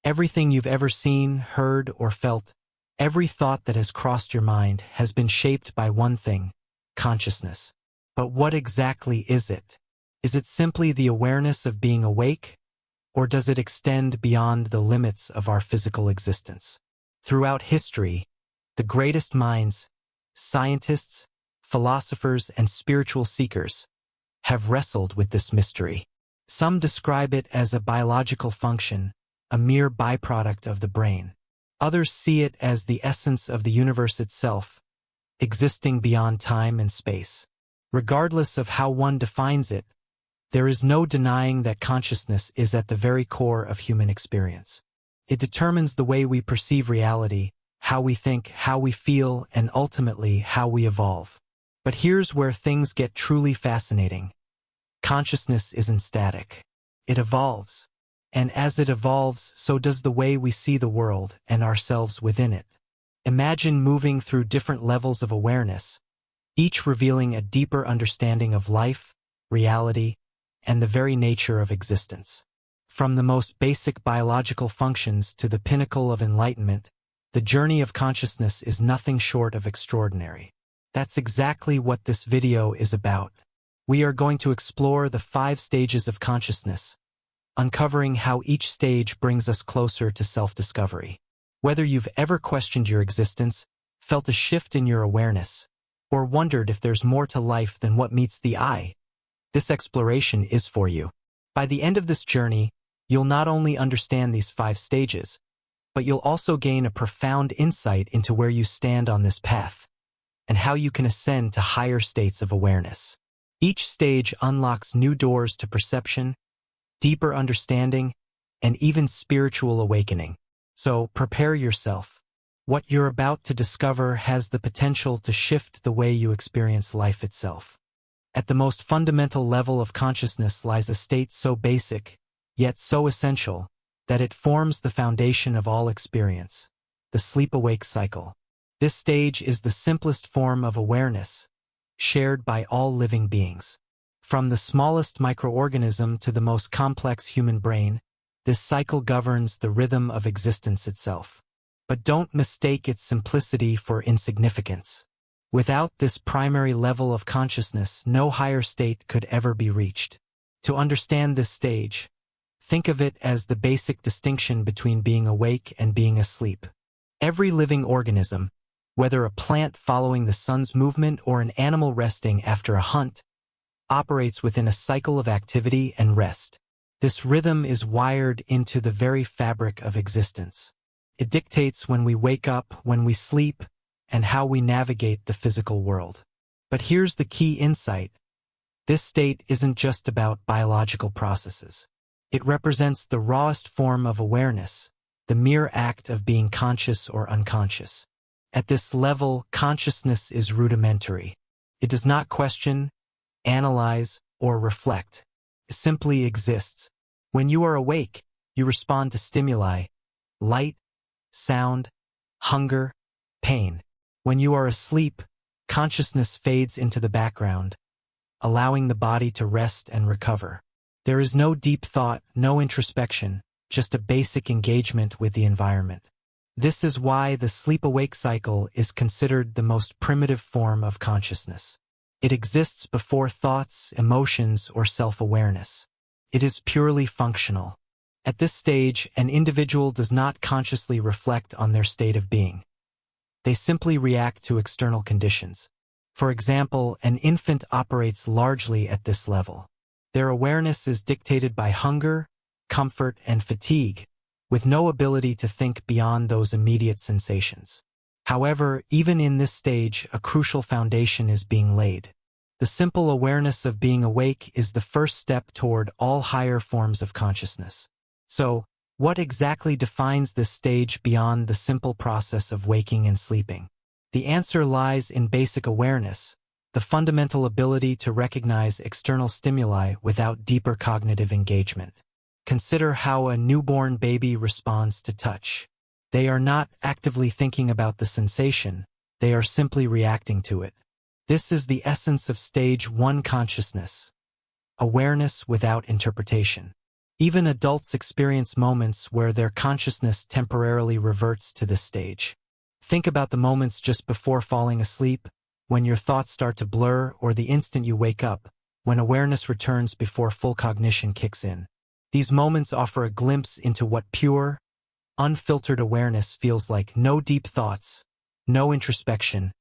Everything you've ever seen, heard, or felt, every thought that has crossed your mind has been shaped by one thing: consciousness. But what exactly is it? Is it simply the awareness of being awake, or does it extend beyond the limits of our physical existence? Throughout history, the greatest minds, scientists, philosophers, and spiritual seekers have wrestled with this mystery. Some describe it as a biological function, a mere byproduct of the brain. Others see it as the essence of the universe itself, existing beyond time and space. Regardless of how one defines it, there is no denying that consciousness is at the very core of human experience. It determines the way we perceive reality, how we think, how we feel, and ultimately how we evolve. But here's where things get truly fascinating. Consciousness isn't static. It evolves. And as it evolves, so does the way we see the world and ourselves within it. Imagine moving through different levels of awareness, each revealing a deeper understanding of life, reality, and the very nature of existence. From the most basic biological functions to the pinnacle of enlightenment, the journey of consciousness is nothing short of extraordinary. That's exactly what this video is about. We are going to explore the 5 stages of consciousness, uncovering how each stage brings us closer to self-discovery. Whether you've ever questioned your existence, felt a shift in your awareness, or wondered if there's more to life than what meets the eye, this exploration is for you. By the end of this journey, you'll not only understand these 5 stages, but you'll also gain a profound insight into where you stand on this path, and how you can ascend to higher states of awareness. Each stage unlocks new doors to perception, deeper understanding, and even spiritual awakening. So prepare yourself. What you're about to discover has the potential to shift the way you experience life itself. At the most fundamental level of consciousness lies a state so basic, yet so essential, that it forms the foundation of all experience: the sleep-awake cycle. This stage is the simplest form of awareness, shared by all living beings. From the smallest microorganism to the most complex human brain, this cycle governs the rhythm of existence itself. But don't mistake its simplicity for insignificance. Without this primary level of consciousness, no higher state could ever be reached. To understand this stage, think of it as the basic distinction between being awake and being asleep. Every living organism, whether a plant following the sun's movement or an animal resting after a hunt, operates within a cycle of activity and rest. This rhythm is wired into the very fabric of existence. It dictates when we wake up, when we sleep, and how we navigate the physical world. But here's the key insight. This state isn't just about biological processes. It represents the rawest form of awareness, the mere act of being conscious or unconscious. At this level, consciousness is rudimentary. It does not question, analyze, or reflect. It simply exists. When you are awake, you respond to stimuli: light, sound, hunger, pain. When you are asleep, consciousness fades into the background, allowing the body to rest and recover. There is no deep thought, no introspection, just a basic engagement with the environment. This is why the sleep-awake cycle is considered the most primitive form of consciousness. It exists before thoughts, emotions, or self-awareness. It is purely functional. At this stage, an individual does not consciously reflect on their state of being. They simply react to external conditions. For example, an infant operates largely at this level. Their awareness is dictated by hunger, comfort, and fatigue, with no ability to think beyond those immediate sensations. However, even in this stage, a crucial foundation is being laid. The simple awareness of being awake is the first step toward all higher forms of consciousness. So, what exactly defines this stage beyond the simple process of waking and sleeping? The answer lies in basic awareness, the fundamental ability to recognize external stimuli without deeper cognitive engagement. Consider how a newborn baby responds to touch. They are not actively thinking about the sensation, they are simply reacting to it. This is the essence of stage 1 consciousness: awareness without interpretation. Even adults experience moments where their consciousness temporarily reverts to this stage. Think about the moments just before falling asleep, when your thoughts start to blur, or the instant you wake up, when awareness returns before full cognition kicks in. These moments offer a glimpse into what pure, unfiltered awareness feels like. No deep thoughts, no introspection,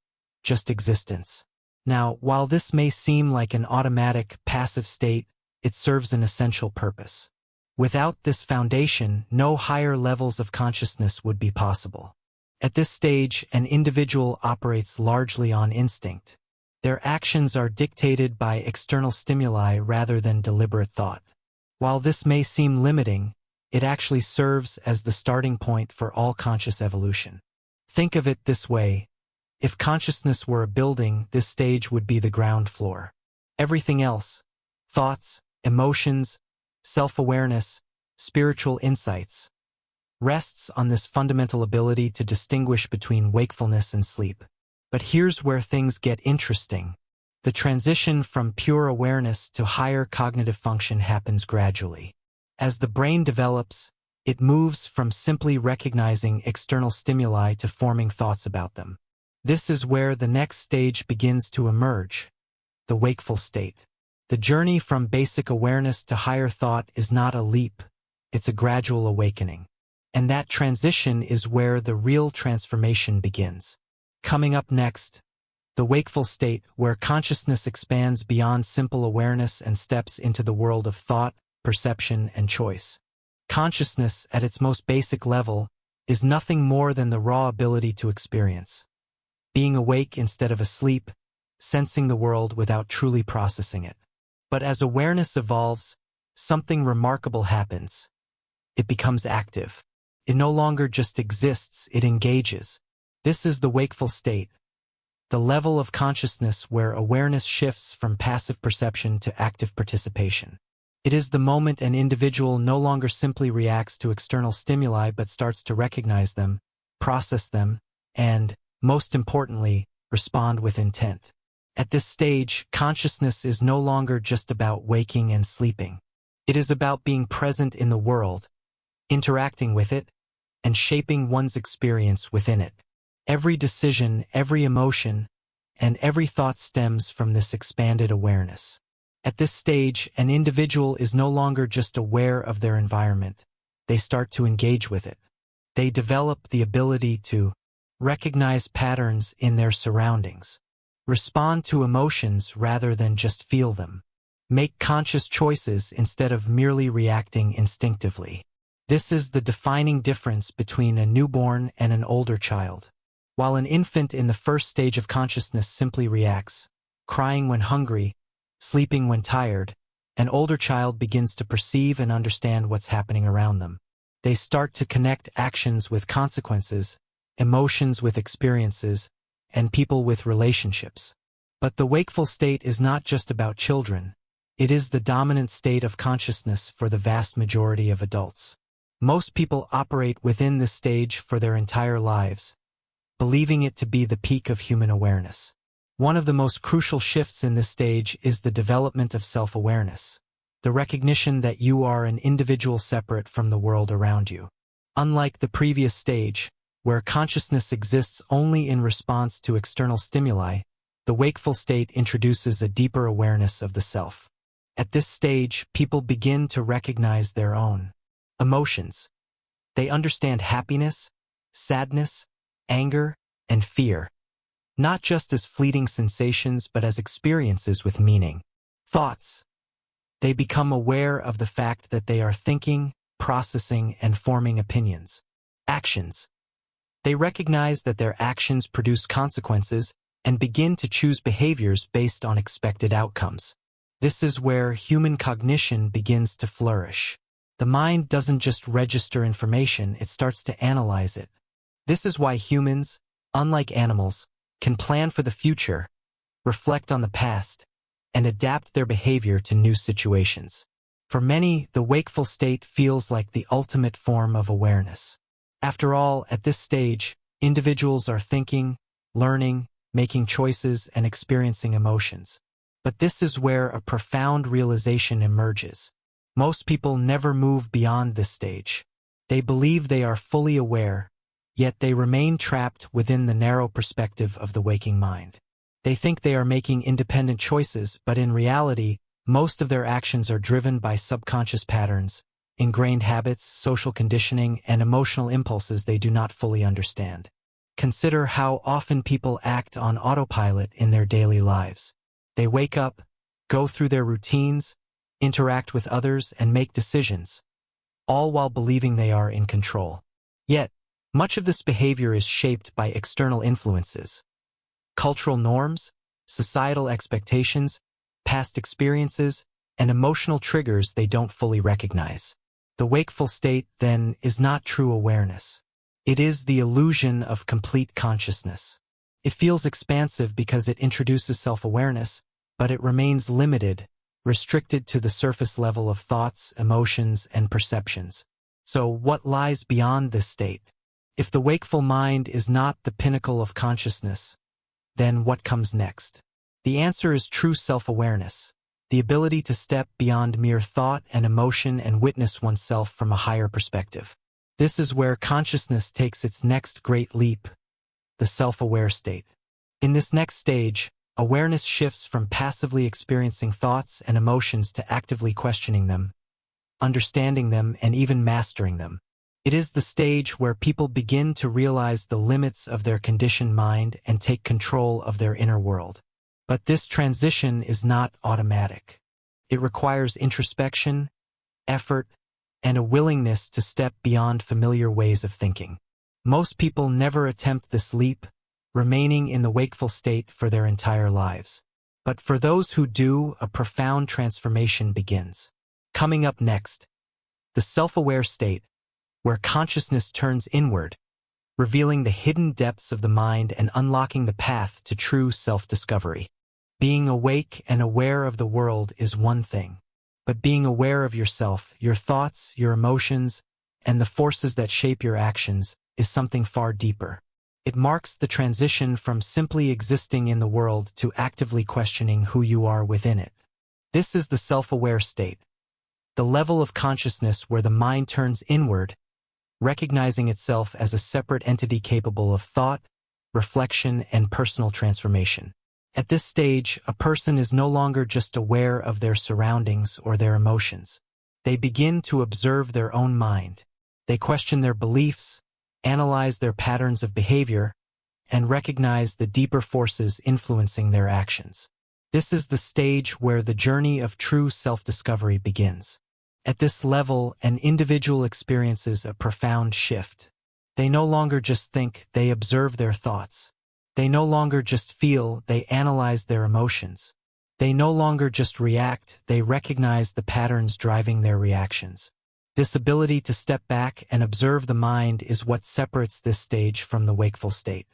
just existence. Now, while this may seem like an automatic, passive state, it serves an essential purpose. Without this foundation, no higher levels of consciousness would be possible. At this stage, an individual operates largely on instinct. Their actions are dictated by external stimuli rather than deliberate thought. While this may seem limiting, it actually serves as the starting point for all conscious evolution. Think of it this way: if consciousness were a building, this stage would be the ground floor. Everything else, thoughts, emotions, self-awareness, spiritual insights, rests on this fundamental ability to distinguish between wakefulness and sleep. But here's where things get interesting. The transition from pure awareness to higher cognitive function happens gradually. As the brain develops, it moves from simply recognizing external stimuli to forming thoughts about them. This is where the next stage begins to emerge, the wakeful state. The journey from basic awareness to higher thought is not a leap, it's a gradual awakening. And that transition is where the real transformation begins. Coming up next, the wakeful state, where consciousness expands beyond simple awareness and steps into the world of thought, perception, and choice. Consciousness, at its most basic level, is nothing more than the raw ability to experience. Being awake instead of asleep, sensing the world without truly processing it. But as awareness evolves, something remarkable happens. It becomes active. It no longer just exists, it engages. This is the wakeful state, the level of consciousness where awareness shifts from passive perception to active participation. It is the moment an individual no longer simply reacts to external stimuli but starts to recognize them, process them, and, most importantly, respond with intent. At this stage, consciousness is no longer just about waking and sleeping. It is about being present in the world, interacting with it, and shaping one's experience within it. Every decision, every emotion, and every thought stems from this expanded awareness. At this stage, an individual is no longer just aware of their environment. They start to engage with it. They develop the ability to recognize patterns in their surroundings, respond to emotions rather than just feel them, make conscious choices instead of merely reacting instinctively. This is the defining difference between a newborn and an older child. While an infant in the first stage of consciousness simply reacts, crying when hungry, sleeping when tired, an older child begins to perceive and understand what's happening around them. They start to connect actions with consequences, emotions with experiences, and people with relationships. But the wakeful state is not just about children. It is the dominant state of consciousness for the vast majority of adults. Most people operate within this stage for their entire lives, believing it to be the peak of human awareness. One of the most crucial shifts in this stage is the development of self-awareness, the recognition that you are an individual separate from the world around you. Unlike the previous stage, where consciousness exists only in response to external stimuli, the wakeful state introduces a deeper awareness of the self. At this stage, people begin to recognize their own emotions. They understand happiness, sadness, anger, and fear, not just as fleeting sensations but as experiences with meaning. Thoughts. They become aware of the fact that they are thinking, processing, and forming opinions. Actions. They recognize that their actions produce consequences and begin to choose behaviors based on expected outcomes. This is where human cognition begins to flourish. The mind doesn't just register information, it starts to analyze it. This is why humans, unlike animals, can plan for the future, reflect on the past, and adapt their behavior to new situations. For many, the wakeful state feels like the ultimate form of awareness. After all, at this stage, individuals are thinking, learning, making choices, and experiencing emotions. But this is where a profound realization emerges. Most people never move beyond this stage. They believe they are fully aware, yet they remain trapped within the narrow perspective of the waking mind. They think they are making independent choices, but in reality, most of their actions are driven by subconscious patterns, ingrained habits, social conditioning, and emotional impulses they do not fully understand. Consider how often people act on autopilot in their daily lives. They wake up, go through their routines, interact with others, and make decisions, all while believing they are in control. Yet, much of this behavior is shaped by external influences, cultural norms, societal expectations, past experiences, and emotional triggers they don't fully recognize. The wakeful state, then, is not true awareness. It is the illusion of complete consciousness. It feels expansive because it introduces self-awareness, but it remains limited, restricted to the surface level of thoughts, emotions, and perceptions. So, what lies beyond this state? If the wakeful mind is not the pinnacle of consciousness, then what comes next? The answer is true self-awareness, the ability to step beyond mere thought and emotion and witness oneself from a higher perspective. This is where consciousness takes its next great leap, the self-aware state. In this next stage, awareness shifts from passively experiencing thoughts and emotions to actively questioning them, understanding them, and even mastering them. It is the stage where people begin to realize the limits of their conditioned mind and take control of their inner world. But this transition is not automatic. It requires introspection, effort, and a willingness to step beyond familiar ways of thinking. Most people never attempt this leap, remaining in the wakeful state for their entire lives. But for those who do, a profound transformation begins. Coming up next, the self-aware state, where consciousness turns inward, revealing the hidden depths of the mind and unlocking the path to true self-discovery. Being awake and aware of the world is one thing, but being aware of yourself, your thoughts, your emotions, and the forces that shape your actions is something far deeper. It marks the transition from simply existing in the world to actively questioning who you are within it. This is the self-aware state, the level of consciousness where the mind turns inward, recognizing itself as a separate entity capable of thought, reflection, and personal transformation. At this stage, a person is no longer just aware of their surroundings or their emotions. They begin to observe their own mind. They question their beliefs, analyze their patterns of behavior, and recognize the deeper forces influencing their actions. This is the stage where the journey of true self-discovery begins. At this level, an individual experiences a profound shift. They no longer just think, they observe their thoughts. They no longer just feel, they analyze their emotions. They no longer just react, they recognize the patterns driving their reactions. This ability to step back and observe the mind is what separates this stage from the wakeful state.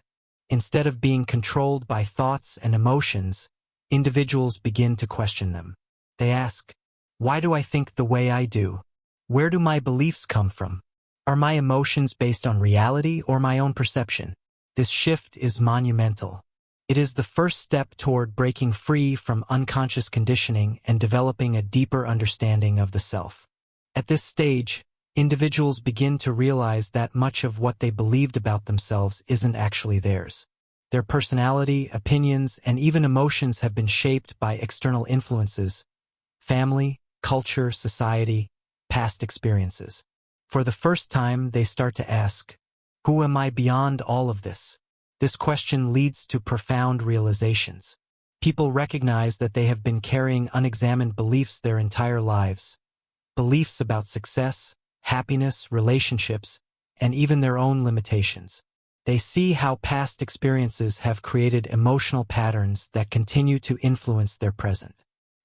Instead of being controlled by thoughts and emotions, individuals begin to question them. They ask, why do I think the way I do? Where do my beliefs come from? Are my emotions based on reality or my own perception? This shift is monumental. It is the first step toward breaking free from unconscious conditioning and developing a deeper understanding of the self. At this stage, individuals begin to realize that much of what they believed about themselves isn't actually theirs. Their personality, opinions, and even emotions have been shaped by external influences, family, culture, society, past experiences. For the first time, they start to ask, who am I beyond all of this? This question leads to profound realizations. People recognize that they have been carrying unexamined beliefs their entire lives. Beliefs about success, happiness, relationships, and even their own limitations. They see how past experiences have created emotional patterns that continue to influence their present.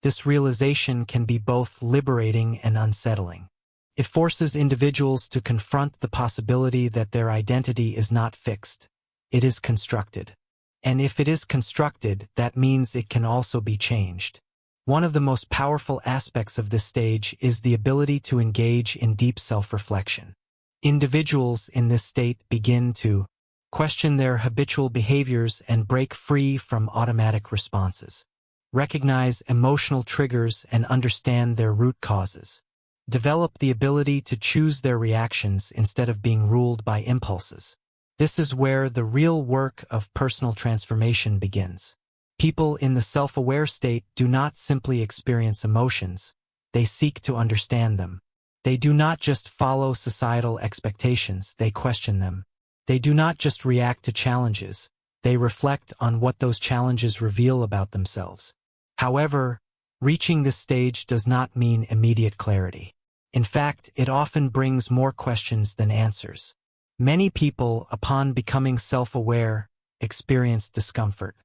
This realization can be both liberating and unsettling. It forces individuals to confront the possibility that their identity is not fixed. It is constructed. And if it is constructed, that means it can also be changed. One of the most powerful aspects of this stage is the ability to engage in deep self-reflection. Individuals in this state begin to question their habitual behaviors and break free from automatic responses. Recognize emotional triggers and understand their root causes. develop the ability to choose their reactions instead of being ruled by impulses. This is where the real work of personal transformation begins. People in the self-aware state do not simply experience emotions, they seek to understand them. They do not just follow societal expectations, they question them. They do not just react to challenges, they reflect on what those challenges reveal about themselves. However, reaching this stage does not mean immediate clarity. In fact, it often brings more questions than answers. Many people, upon becoming self-aware, experience discomfort.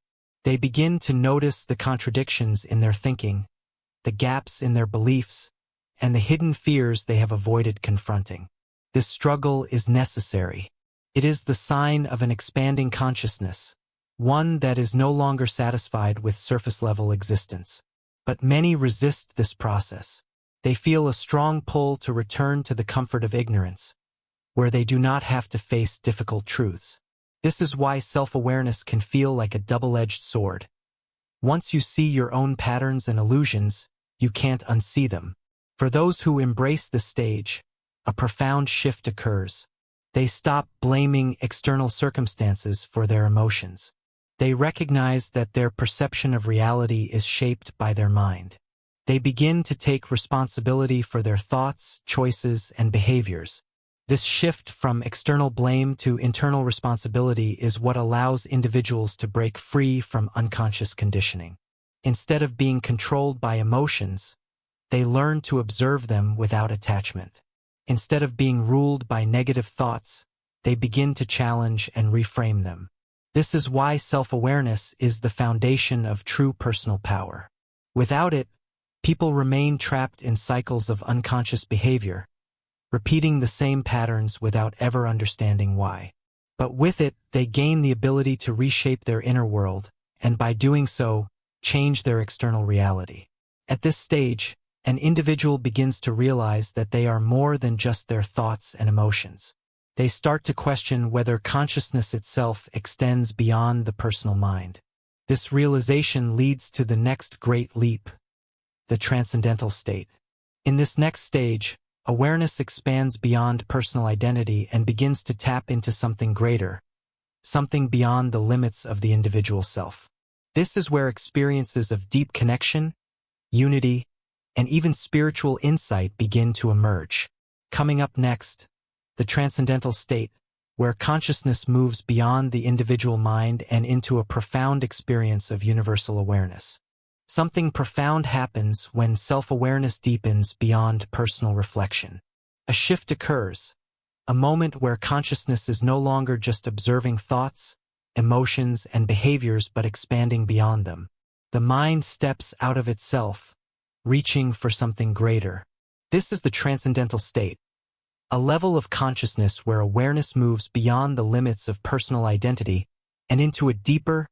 They begin to notice the contradictions in their thinking, the gaps in their beliefs, and the hidden fears they have avoided confronting. This struggle is necessary. It is the sign of an expanding consciousness, one that is no longer satisfied with surface-level existence. But many resist this process. They feel a strong pull to return to the comfort of ignorance, where they do not have to face difficult truths. This is why self-awareness can feel like a double-edged sword. Once you see your own patterns and illusions, you can't unsee them. For those who embrace this stage, a profound shift occurs. They stop blaming external circumstances for their emotions. They recognize that their perception of reality is shaped by their mind. They begin to take responsibility for their thoughts, choices, and behaviors. This shift from external blame to internal responsibility is what allows individuals to break free from unconscious conditioning. Instead of being controlled by emotions, they learn to observe them without attachment. Instead of being ruled by negative thoughts, they begin to challenge and reframe them. This is why self-awareness is the foundation of true personal power. Without it, people remain trapped in cycles of unconscious behavior, repeating the same patterns without ever understanding why. But with it, they gain the ability to reshape their inner world, and by doing so, change their external reality. At this stage, an individual begins to realize that they are more than just their thoughts and emotions. They start to question whether consciousness itself extends beyond the personal mind. This realization leads to the next great leap, the transcendental state. In this next stage, awareness expands beyond personal identity and begins to tap into something greater, something beyond the limits of the individual self. This is where experiences of deep connection, unity, and even spiritual insight begin to emerge. Coming up next, the transcendental state, where consciousness moves beyond the individual mind and into a profound experience of universal awareness. Something profound happens when self-awareness deepens beyond personal reflection. A shift occurs, a moment where consciousness is no longer just observing thoughts, emotions, and behaviors but expanding beyond them. The mind steps out of itself, reaching for something greater. This is the transcendental state, a level of consciousness where awareness moves beyond the limits of personal identity and into a deeper,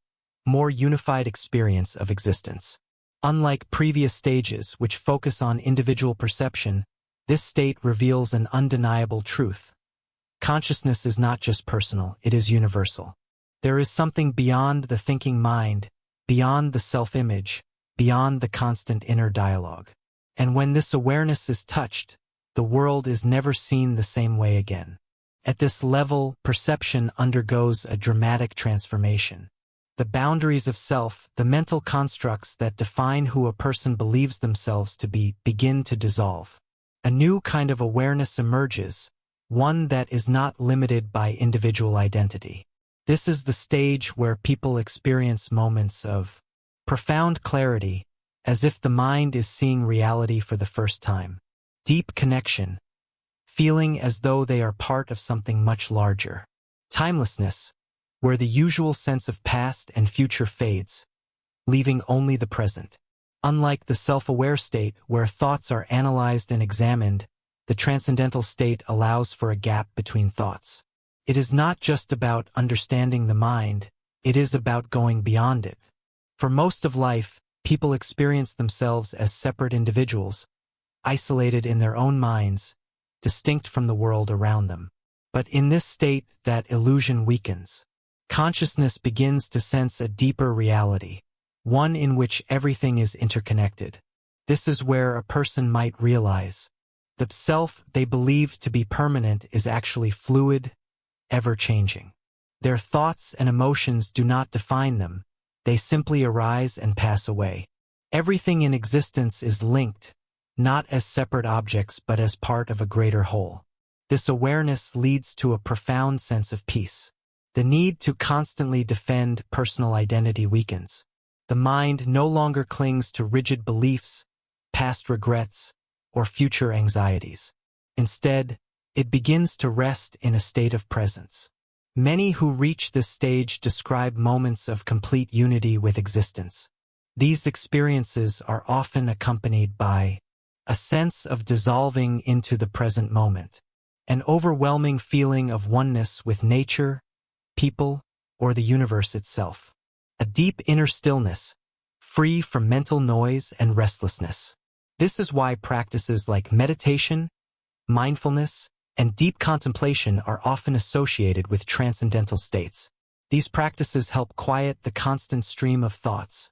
more unified experience of existence. Unlike previous stages, which focus on individual perception, this state reveals an undeniable truth. Consciousness is not just personal, it is universal. There is something beyond the thinking mind, beyond the self-image, beyond the constant inner dialogue. And when this awareness is touched, the world is never seen the same way again. At this level, perception undergoes a dramatic transformation. The boundaries of self, the mental constructs that define who a person believes themselves to be, begin to dissolve. A new kind of awareness emerges, one that is not limited by individual identity. This is the stage where people experience moments of profound clarity, as if the mind is seeing reality for the first time. Deep connection, feeling as though they are part of something much larger. Timelessness, where the usual sense of past and future fades, leaving only the present. Unlike the self-aware state, where thoughts are analyzed and examined, the transcendental state allows for a gap between thoughts. It is not just about understanding the mind, it is about going beyond it. For most of life, people experience themselves as separate individuals, isolated in their own minds, distinct from the world around them. But in this state, that illusion weakens. Consciousness begins to sense a deeper reality, one in which everything is interconnected. This is where a person might realize The self they believe to be permanent is actually fluid, ever-changing. Their thoughts and emotions do not define them, they simply arise and pass away. Everything in existence is linked, not as separate objects but as part of a greater whole. This awareness leads to a profound sense of peace. The need to constantly defend personal identity weakens. The mind no longer clings to rigid beliefs, past regrets, or future anxieties. Instead, it begins to rest in a state of presence. Many who reach this stage describe moments of complete unity with existence. These experiences are often accompanied by a sense of dissolving into the present moment, an overwhelming feeling of oneness with nature, people, or the universe itself. A deep inner stillness, free from mental noise and restlessness. This is why practices like meditation, mindfulness, and deep contemplation are often associated with transcendental states. These practices help quiet the constant stream of thoughts,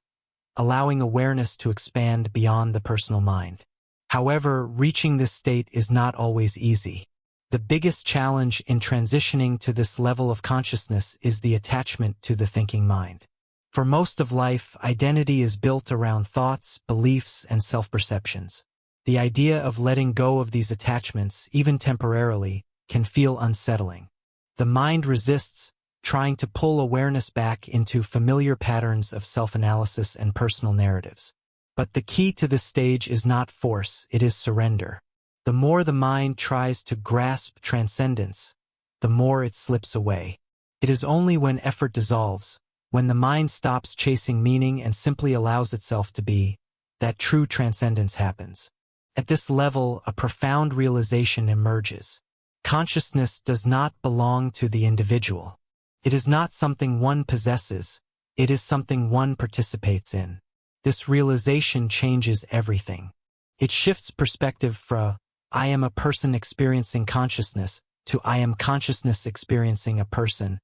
allowing awareness to expand beyond the personal mind. However, reaching this state is not always easy. The biggest challenge in transitioning to this level of consciousness is the attachment to the thinking mind. For most of life, identity is built around thoughts, beliefs, and self-perceptions. The idea of letting go of these attachments, even temporarily, can feel unsettling. The mind resists, trying to pull awareness back into familiar patterns of self-analysis and personal narratives. But the key to this stage is not force, it is surrender. The more the mind tries to grasp transcendence, the more it slips away. It is only when effort dissolves, when the mind stops chasing meaning and simply allows itself to be, that true transcendence happens. At this level, a profound realization emerges. Consciousness does not belong to the individual. It is not something one possesses, it is something one participates in. This realization changes everything. It shifts perspective from I am a person experiencing consciousness to I am consciousness experiencing a person.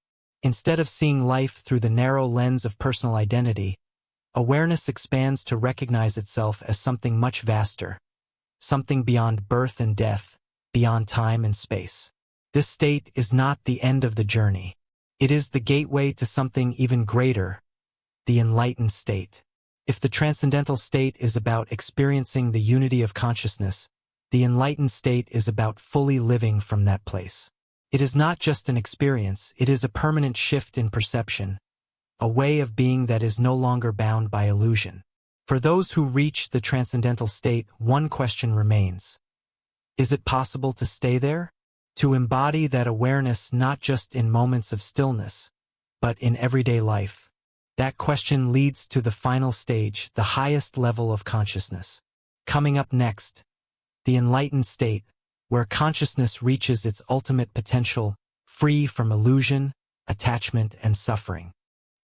Instead of seeing life through the narrow lens of personal identity, awareness expands to recognize itself as something much vaster. Something beyond birth and death, beyond time and space. This state is not the end of the journey. It is the gateway to something even greater, the enlightened state. If the transcendental state is about experiencing the unity of consciousness, the enlightened state is about fully living from that place. It is not just an experience, it is a permanent shift in perception, a way of being that is no longer bound by illusion. For those who reach the transcendental state, one question remains. Is it possible to stay there? To embody that awareness not just in moments of stillness, but in everyday life? That question leads to the final stage, the highest level of consciousness. Coming up next, the enlightened state, where consciousness reaches its ultimate potential, free from illusion, attachment, and suffering.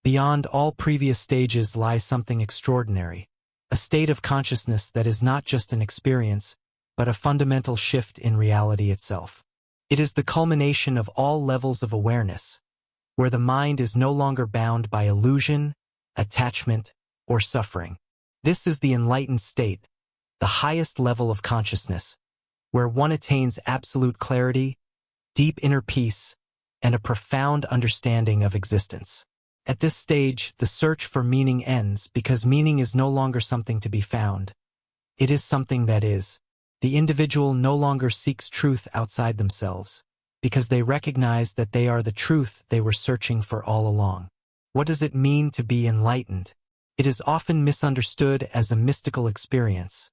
Beyond all previous stages lies something extraordinary, a state of consciousness that is not just an experience, but a fundamental shift in reality itself. It is the culmination of all levels of awareness, where the mind is no longer bound by illusion, attachment, or suffering. This is the enlightened state, the highest level of consciousness, where one attains absolute clarity, deep inner peace, and a profound understanding of existence. At this stage, the search for meaning ends because meaning is no longer something to be found. It is something that is. The individual no longer seeks truth outside themselves, because they recognize that they are the truth they were searching for all along. What does it mean to be enlightened? It is often misunderstood as a mystical experience,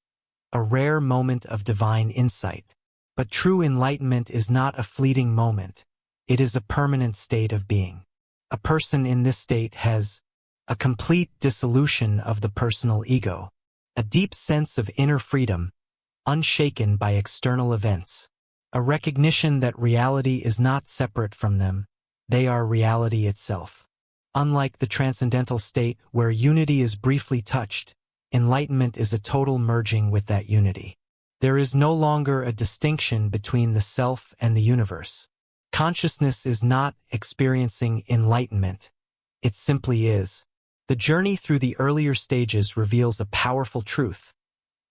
a rare moment of divine insight. But true enlightenment is not a fleeting moment. It is a permanent state of being. A person in this state has a complete dissolution of the personal ego, a deep sense of inner freedom, unshaken by external events, a recognition that reality is not separate from them, they are reality itself. Unlike the transcendental state where unity is briefly touched, enlightenment is a total merging with that unity. There is no longer a distinction between the self and the universe. Consciousness is not experiencing enlightenment. It simply is. The journey through the earlier stages reveals a powerful truth.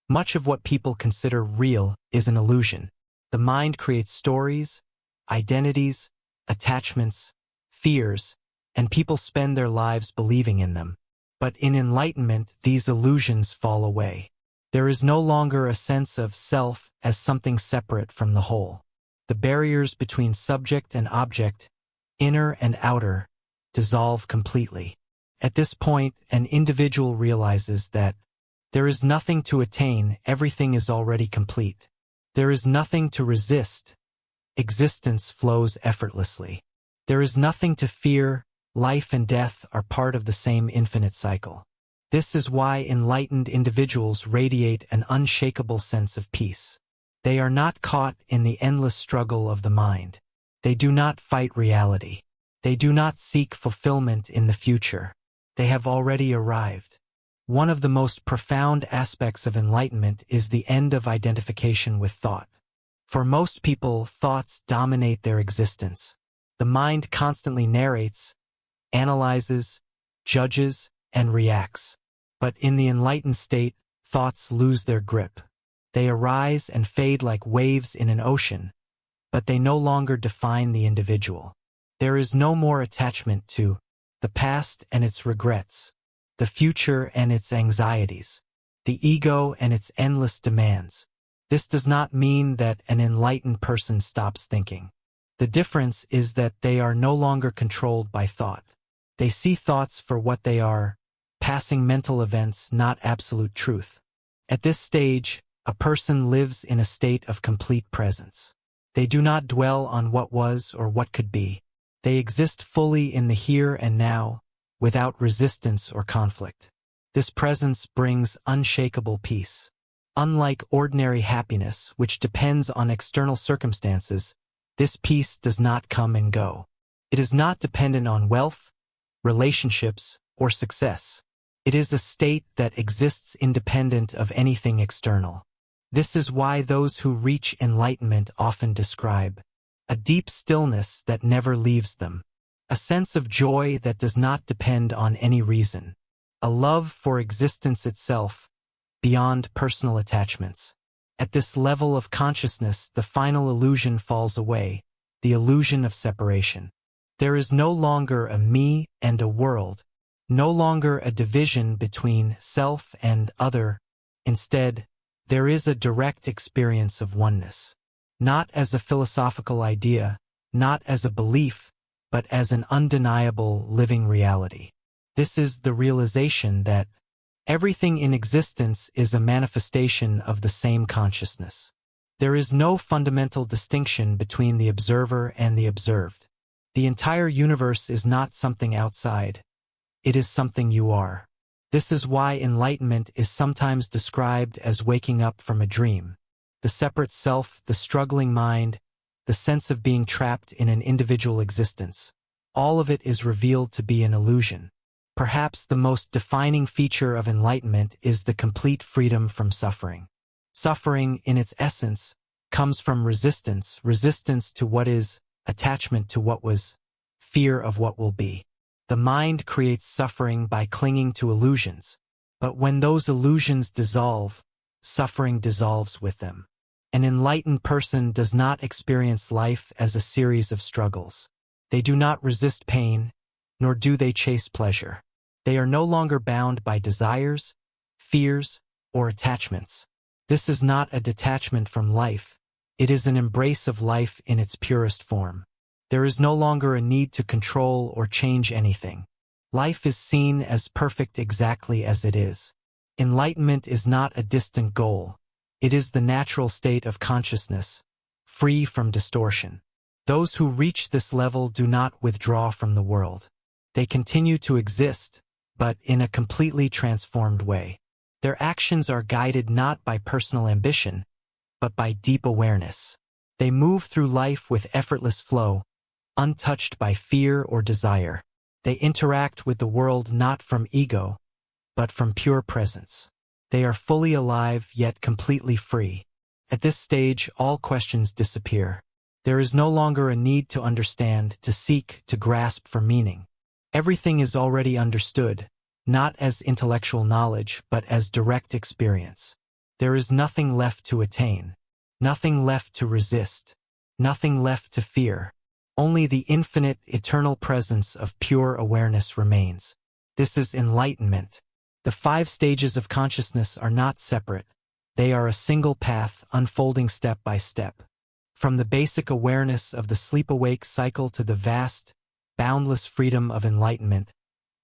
Much of what people consider real is an illusion. The mind creates stories, identities, attachments, fears, and people spend their lives believing in them. But in enlightenment, these illusions fall away. There is no longer a sense of self as something separate from the whole. The barriers between subject and object, inner and outer, dissolve completely. At this point, an individual realizes that there is nothing to attain, everything is already complete. There is nothing to resist. Existence flows effortlessly. There is nothing to fear, life and death are part of the same infinite cycle. This is why enlightened individuals radiate an unshakable sense of peace. They are not caught in the endless struggle of the mind. They do not fight reality. They do not seek fulfillment in the future. They have already arrived. One of the most profound aspects of enlightenment is the end of identification with thought. For most people, thoughts dominate their existence. The mind constantly narrates, analyzes, judges, and reacts. But in the enlightened state, thoughts lose their grip. They arise and fade like waves in an ocean, but they no longer define the individual. There is no more attachment to the past and its regrets, the future and its anxieties, the ego and its endless demands. This does not mean that an enlightened person stops thinking. The difference is that they are no longer controlled by thought. They see thoughts for what they are, passing mental events, not absolute truth. At this stage, a person lives in a state of complete presence. They do not dwell on what was or what could be. They exist fully in the here and now, without resistance or conflict. This presence brings unshakable peace. Unlike ordinary happiness, which depends on external circumstances, this peace does not come and go. It is not dependent on wealth, relationships, or success. It is a state that exists independent of anything external. This is why those who reach enlightenment often describe a deep stillness that never leaves them, a sense of joy that does not depend on any reason, a love for existence itself, beyond personal attachments. At this level of consciousness, the final illusion falls away, the illusion of separation. There is no longer a me and a world, no longer a division between self and other. Instead, there is a direct experience of oneness. Not as a philosophical idea, not as a belief, but as an undeniable living reality. This is the realization that everything in existence is a manifestation of the same consciousness. There is no fundamental distinction between the observer and the observed. The entire universe is not something outside. It is something you are. This is why enlightenment is sometimes described as waking up from a dream. The separate self, the struggling mind, the sense of being trapped in an individual existence. All of it is revealed to be an illusion. Perhaps the most defining feature of enlightenment is the complete freedom from suffering. Suffering, in its essence, comes from resistance to what is, attachment to what was, fear of what will be. The mind creates suffering by clinging to illusions, but when those illusions dissolve, suffering dissolves with them. An enlightened person does not experience life as a series of struggles. They do not resist pain, nor do they chase pleasure. They are no longer bound by desires, fears, or attachments. This is not a detachment from life. It is an embrace of life in its purest form. There is no longer a need to control or change anything. Life is seen as perfect exactly as it is. Enlightenment is not a distant goal. It is the natural state of consciousness, free from distortion. Those who reach this level do not withdraw from the world. They continue to exist, but in a completely transformed way. Their actions are guided not by personal ambition, but by deep awareness. They move through life with effortless flow, untouched by fear or desire. They interact with the world not from ego, but from pure presence. They are fully alive yet completely free. At this stage, all questions disappear. There is no longer a need to understand, to seek, to grasp for meaning. Everything is already understood, not as intellectual knowledge, but as direct experience. There is nothing left to attain, nothing left to resist, nothing left to fear. Only the infinite, eternal presence of pure awareness remains. This is enlightenment. The 5 stages of consciousness are not separate. They are a single path unfolding step by step. From the basic awareness of the sleep-awake cycle to the vast, boundless freedom of enlightenment,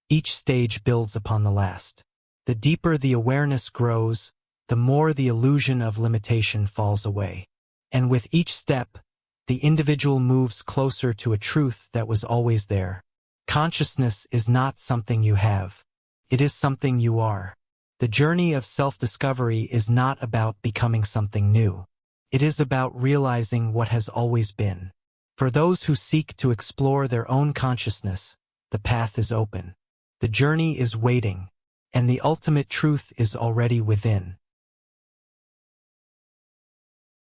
each stage builds upon the last. The deeper the awareness grows, the more the illusion of limitation falls away. And with each step, the individual moves closer to a truth that was always there. Consciousness is not something you have. It is something you are. The journey of self-discovery is not about becoming something new. It is about realizing what has always been. For those who seek to explore their own consciousness, the path is open. The journey is waiting, and the ultimate truth is already within.